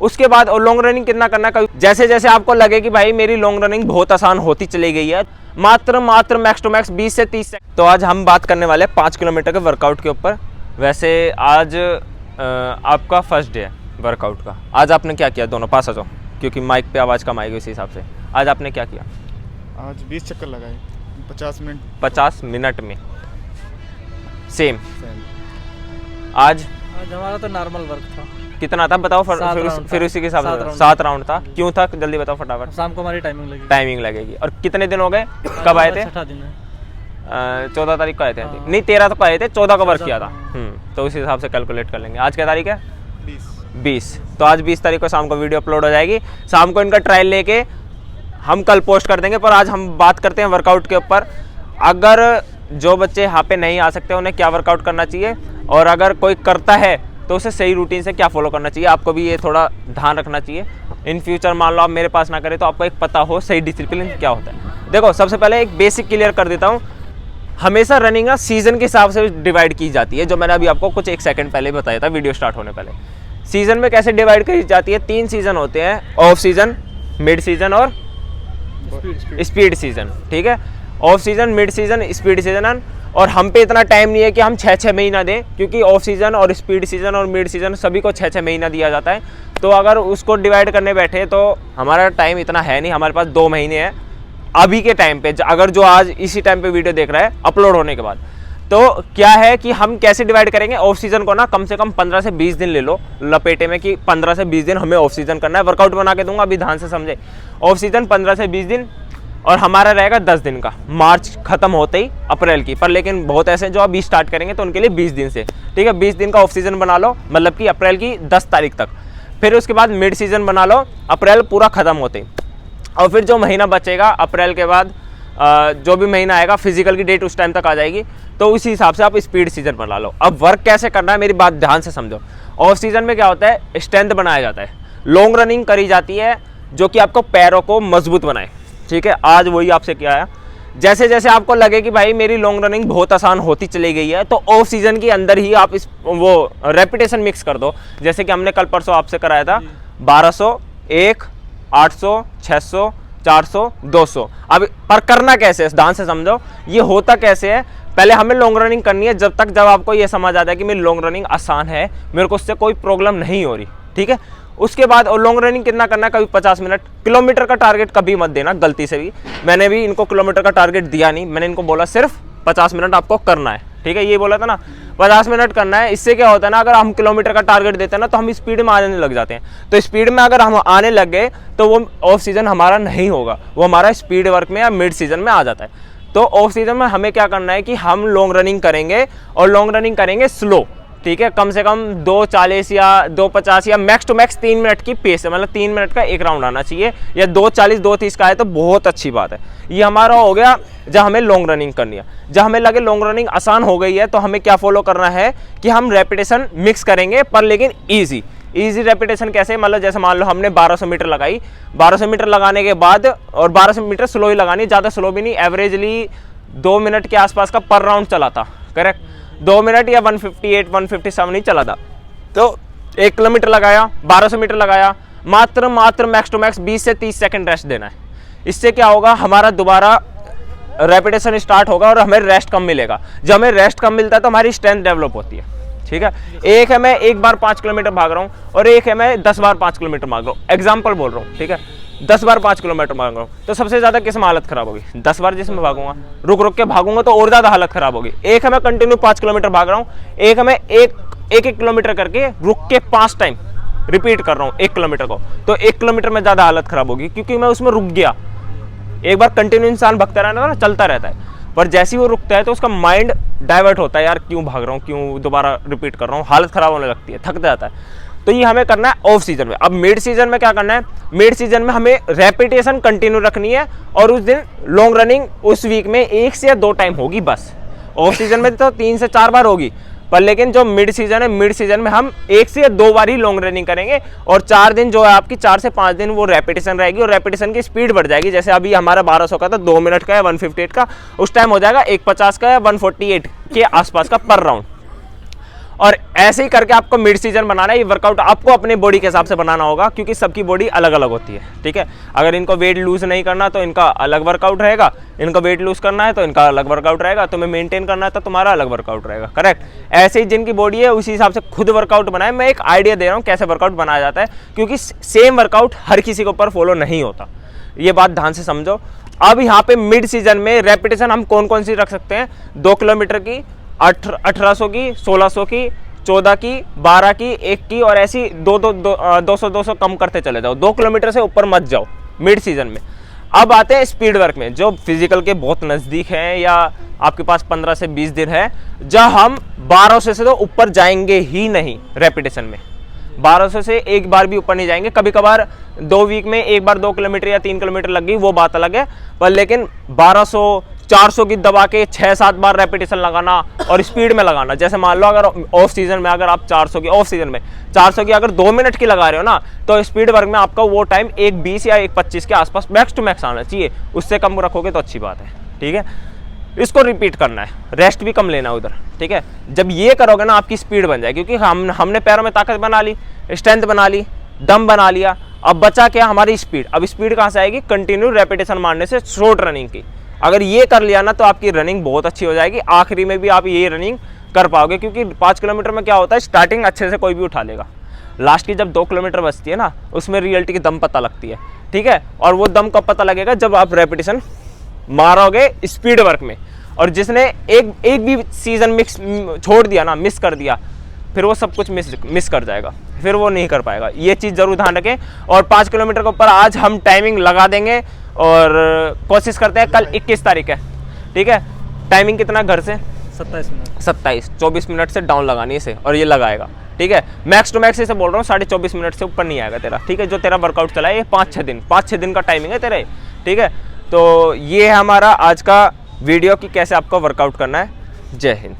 उसके बाद और लॉन्ग रनिंग कितना करना है, जैसे जैसे आपको लगे कि भाई मेरी लॉन्ग रनिंग बहुत आसान होती चली गई है, मात्र मैक्स टू मैक्स 20 से 30 सेकंड। तो आज हम बात करने वाले 5 किलोमीटर के वर्कआउट के ऊपर। वैसे आज आपका फर्स्ट डे है वर्कआउट का। आज आपने क्या किया? दोनों पास आ जाओ क्योंकि माइक पे आवाज़ कम आएगी उसी हिसाब से। आज आपने क्या किया? आज 20 चक्कर लगाए 50 मिनट में। सेम। आज हमारा तो नॉर्मल वर्क था। कितना था बताओ? फिर उसी के हिसाब से 7 राउंड था। क्यों था जल्दी बताओ फटाफट। शाम को हमारी टाइमिंग लगेगी। और कितने दिन हो गए? कब आए थे? 6 दिन है। 14 तारीख को आए थे। नहीं 13 को आए थे, 14 को वर्क किया था। तो उस हिसाब से कैलकुलेट कर लेंगे। आज क्या तारीख है? 20। तो आज 20 तारीख को शाम को वीडियो अपलोड हो जाएगी। शाम को इनका ट्रायल लेके हम कल पोस्ट कर देंगे। पर आज हम बात करते हैं वर्कआउट के ऊपर। अगर जो बच्चे यहाँ पे नहीं आ सकते उन्हें क्या वर्कआउट करना चाहिए, और अगर कोई करता है तो उसे सही रूटीन से क्या फॉलो करना चाहिए। आपको भी ये थोड़ा ध्यान रखना चाहिए। इन फ्यूचर मान लो आप मेरे पास ना करें तो आपको एक पता हो सही डिसिप्लिन क्या होता है। देखो सबसे पहले एक बेसिक क्लियर कर देता हूँ। हमेशा रनिंग ना सीजन के हिसाब से डिवाइड की जाती है, जो मैंने अभी आपको कुछ 1 सेकंड पहले बताया था वीडियो स्टार्ट होने पहले। सीजन में कैसे डिवाइड की जाती है? 3 सीजन होते हैं, ऑफ सीजन, मिड सीजन और स्पीड सीजन। ठीक है, off season, mid season, speed season. और हम पे इतना टाइम नहीं है कि हम 6-6 महीना दें, क्योंकि ऑफ सीजन और स्पीड सीजन और मिड सीजन सभी को 6-6 महीना दिया जाता है। तो अगर उसको डिवाइड करने बैठे तो हमारा टाइम इतना है नहीं। हमारे पास 2 महीने हैं अभी के टाइम पे। अगर जो आज इसी टाइम पे वीडियो देख रहा है अपलोड होने के बाद, तो क्या है कि हम कैसे डिवाइड करेंगे? ऑफ सीजन को ना कम से कम 15 से 20 दिन ले लो लपेटे में, कि 15 से 20 दिन हमें ऑफ सीजन करना है। वर्कआउट बना के दूंगा, अभी ध्यान से समझे। ऑफ सीजन 15 से 20 दिन और हमारा रहेगा 10 दिन का, मार्च खत्म होते ही अप्रैल की। पर लेकिन बहुत ऐसे जो अभी स्टार्ट करेंगे तो उनके लिए 20 दिन से। ठीक है, 20 दिन का ऑफ सीजन बना लो, मतलब कि अप्रैल की 10 तारीख तक। फिर उसके बाद मिड सीजन बना लो अप्रैल पूरा खत्म होते ही। और फिर जो महीना बचेगा अप्रैल के बाद, जो भी महीना आएगा फिजिकल की डेट उस टाइम तक आ जाएगी, तो उसी हिसाब से आप स्पीड सीजन बना लो। अब वर्क कैसे करना है मेरी बात ध्यान से समझो। ऑफ सीजन में क्या होता है? स्ट्रेंथ बनाया जाता है, लॉन्ग रनिंग करी जाती है जो कि आपको पैरों को मजबूत बनाए। ठीक है, आज वही आपसे किया है। जैसे जैसे आपको लगे कि भाई मेरी लॉन्ग रनिंग बहुत आसान होती चली गई है, तो ऑफ सीजन के अंदर ही आप वो रेपिटेशन मिक्स कर दो। जैसे कि हमने कल परसों आपसे कराया था 1200, 1, 800, 600, 400, 200। अब पर करना कैसे है ध्यान से समझो। ये होता कैसे है? पहले हमें लॉन्ग रनिंग करनी है जब आपको ये समझ आ जाए कि मेरी लॉन्ग रनिंग आसान है, मेरे को उससे कोई प्रॉब्लम नहीं हो रही। ठीक है, उसके बाद और लॉन्ग रनिंग कितना करना है? कभी 50 मिनट। किलोमीटर का टारगेट कभी मत देना गलती से भी। मैंने भी इनको किलोमीटर का टारगेट दिया नहीं, मैंने इनको बोला सिर्फ 50 मिनट आपको करना है। ठीक है, ये बोला था ना 50 मिनट करना है। इससे क्या होता है ना, अगर हम किलोमीटर का टारगेट देते हैं ना तो हम स्पीड में आने लग जाते हैं। तो स्पीड में अगर हम आने लग गए तो वो ऑफ सीजन हमारा नहीं होगा, वो हमारा स्पीड वर्क में या मिड सीजन में आ जाता है। तो ऑफ सीजन में हमें क्या करना है कि हम लॉन्ग रनिंग करेंगे, और लॉन्ग रनिंग करेंगे स्लो। ठीक है, कम से कम 2:40 या 2:50 या मैक्स टू मैक्स 3 मिनट की पेस है, मतलब 3 मिनट का एक राउंड आना चाहिए, या 2:40 2:30 का है तो बहुत अच्छी बात है। ये हमारा हो गया जब हमें लॉन्ग रनिंग करनी है। जब हमें लगे लॉन्ग रनिंग आसान हो गई है तो हमें क्या फॉलो करना है कि हम रेपिटेशन मिक्स करेंगे, पर लेकिन ईजी रेपिटेशन। कैसे? मतलब जैसे मान लो हमने 1200 मीटर लगाई, 1200 मीटर लगाने के बाद, और 1200 मीटर स्लो ही लगानी, ज़्यादा स्लो भी नहीं, एवरेजली 2 मिनट के आसपास का पर राउंड चला था। करेक्ट, 2 मिनट या 158 157 ही चला था। तो 1 किलोमीटर लगाया, 1200 मीटर लगाया, मात्र मैक्स टू मैक्स 20 से 30 सेकंड रेस्ट देना है। इससे क्या होगा? हमारा दोबारा रेपिटेशन स्टार्ट होगा और हमें रेस्ट कम मिलेगा। जब हमें रेस्ट कम मिलता है तो हमारी स्ट्रेंथ डेवलप होती है। ठीक है, एक है मैं 1 बार 5 किलोमीटर भाग रहा हूँ, और एक है मैं 10 बार 5 किलोमीटर भाग रहा हूँ। एग्जाम्पल बोल रहा हूँ। ठीक है, 10 बार 5 किलोमीटर भाग रहा हूँ तो सबसे ज़्यादा किस में हालत खराब होगी? 10 बार जिसमें भागूंगा, रुक के भागूंगा तो और ज़्यादा हालत खराब होगी। एक है मैं कंटिन्यू 5 किलोमीटर भाग रहा हूँ, एक है मैं एक किलोमीटर करके रुक के 5 टाइम रिपीट कर रहा हूँ 1 किलोमीटर को, तो 1 किलोमीटर में ज़्यादा हालत खराब होगी, क्योंकि मैं उसमें रुक गया। एक बार कंटिन्यू इंसान भगता रहना ना, चलता रहता है, पर जैसे ही वो रुकता है तो उसका माइंड डाइवर्ट होता है, यार क्यों भाग रहा हूँ, क्यों दोबारा रिपीट कर रहा हूँ, हालत खराब होने लगती है, थक जाता है। तो ये हमें करना है ऑफ सीजन में। अब मिड सीजन में क्या करना है? मिड सीजन में हमें रेपिटेशन कंटिन्यू रखनी है, और उस दिन लॉन्ग रनिंग उस वीक में 1 से 2 टाइम होगी बस। ऑफ सीजन में तो 3 से 4 बार होगी, पर लेकिन जो मिड सीजन है, मिड सीजन में हम 1 से 2 बार ही लॉन्ग रनिंग करेंगे, और 4 दिन जो है आपकी 4 से 5 दिन वो रेपिटेशन रहेगी, और रेपिटेशन की स्पीड बढ़ जाएगी। जैसे अभी हमारा 1200 का था, 2 मिनट का है 158 का, उस टाइम हो जाएगा 150 का या 148 के आसपास का पर राउंड। और ऐसे ही करके आपको मिड सीजन बनाना है। ये वर्कआउट आपको अपने बॉडी के हिसाब से बनाना होगा, क्योंकि सबकी बॉडी अलग अलग होती है, ठीक है। अगर इनको वेट लूज नहीं करना तो इनका अलग वर्कआउट रहेगा, इनको वेट लूज करना है तो इनका अलग वर्कआउट रहेगा, तुम्हें मेंटेन करना है तो तुम्हारा अलग वर्कआउट रहेगा, करेक्ट। ऐसे ही जिनकी बॉडी है उसी हिसाब से खुद वर्कआउट बनाए। मैं एक आइडिया दे रहा हूँ कैसे वर्कआउट बनाया जाता है, क्योंकि सेम वर्कआउट हर किसी के ऊपर फॉलो नहीं होता, ये बात ध्यान से समझो। अब यहाँ पे मिड सीजन में रेपिटेशन हम कौन कौन सी रख सकते हैं, 2 किलोमीटर की, 1800 की, 1600 की, 14 की, 12 की, 1 की, और ऐसी 200 कम करते चले जाओ। 2 किलोमीटर से ऊपर मत जाओ मिड सीजन में। अब आते हैं स्पीड वर्क में, जो फिजिकल के बहुत नज़दीक है या आपके पास 15 से 20 दिन है, जब हम 1200 से तो ऊपर जाएंगे ही नहीं रेपिटेशन में। 1200 से एक बार भी ऊपर नहीं जाएंगे। कभी कभार 2 वीक में एक बार 2 किलोमीटर या 3 किलोमीटर लग गई, वो बात अलग है, पर लेकिन 1200 400 की दबा के 6-7 बार रेपिटेशन लगाना और स्पीड में लगाना। जैसे मान लो अगर ऑफ सीजन में अगर आप 400 की, ऑफ सीजन में 400 की अगर 2 मिनट की लगा रहे हो ना, तो स्पीड वर्क में आपका वो टाइम 1:20 या 1:25 के आसपास मैक्स टू मैक्स आना चाहिए। उससे कम रखोगे तो अच्छी बात है, ठीक है। इसको रिपीट करना है, रेस्ट भी कम लेना है उधर, ठीक है। जब ये करोगे ना आपकी स्पीड बन जाएगी, क्योंकि हमने पैरों में ताकत बना ली, स्ट्रेंथ बना ली, दम बना लिया। अब बचा क्या हमारी स्पीड। अब स्पीड कहाँ से आएगी, कंटिन्यू रेपिटेशन मारने से, शॉर्ट रनिंग की। अगर ये कर लिया ना तो आपकी रनिंग बहुत अच्छी हो जाएगी। आखिरी में भी आप ये रनिंग कर पाओगे, क्योंकि 5 किलोमीटर में क्या होता है, स्टार्टिंग अच्छे से कोई भी उठा लेगा, लास्ट की जब 2 किलोमीटर बचती है ना, उसमें रियलिटी की दम पता लगती है, ठीक है। और वो दम कब पता लगेगा, जब आप रेपिटेशन मारोगे स्पीड वर्क में। और जिसने एक भी सीजन छोड़ दिया ना, मिस कर दिया, फिर वो सब कुछ मिस कर जाएगा, फिर वो नहीं कर पाएगा। ये चीज़ जरूर ध्यान रखें। और 5 किलोमीटर के ऊपर आज हम टाइमिंग लगा देंगे और कोशिश करते हैं। कल 21 तारीख है, ठीक है। टाइमिंग कितना घर से, 27 मिनट, 24 मिनट से डाउन लगानी इसे, और ये लगाएगा, ठीक है। मैक्स टू मैक्स इसे बोल रहा हूँ, 24.5 मिनट से ऊपर नहीं आएगा तेरा, ठीक है। जो तेरा वर्कआउट चला है ये 5-6 दिन का टाइमिंग है तेरे, ठीक है। तो ये है हमारा आज का वीडियो कि कैसे आपको वर्कआउट करना है। जय हिंद।